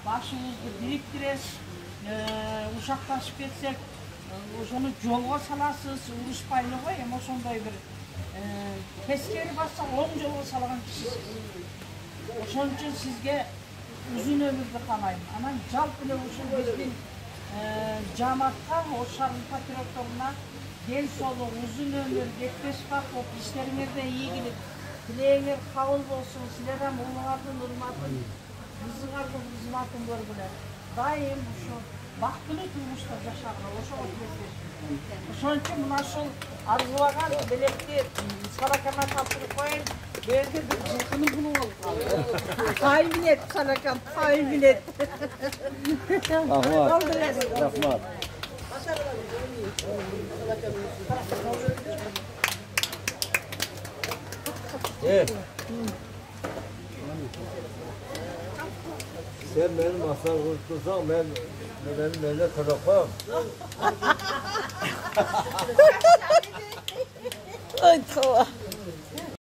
başımızды biriktiriz, uşaqlaşıp ketsek, ошону жолго саласыз, урушпайлы го, эми ошондой бир тескери басса оң жолго салган кишисиз. Ошон үчүн сизге uzun ömürlü kalayım. Anam жалпы эле ушул биздин жамаатка, Ош шаарынын патриотторуна ден соолук, uzun ömür, жетпеш бакыт, иштериңерде ийгилик, тилегиңер кабыл болсун. Силер ham улуңардын урматын, кызыңардын кызматын көргүлө. Дайым ушу бактылуу турмушта жашагыла, ошого тилектешпиз. Ошон үчүн мына ушул арзубаган белекти Салаканга тапшырып коеюн. Belki bir жылкыны bunu oldu. Pay bilet Salakan, pay bilet. Rahmat. Rahmat. Sen benim masal kurtulsan ben benim neyle tarafım. Ay tamam.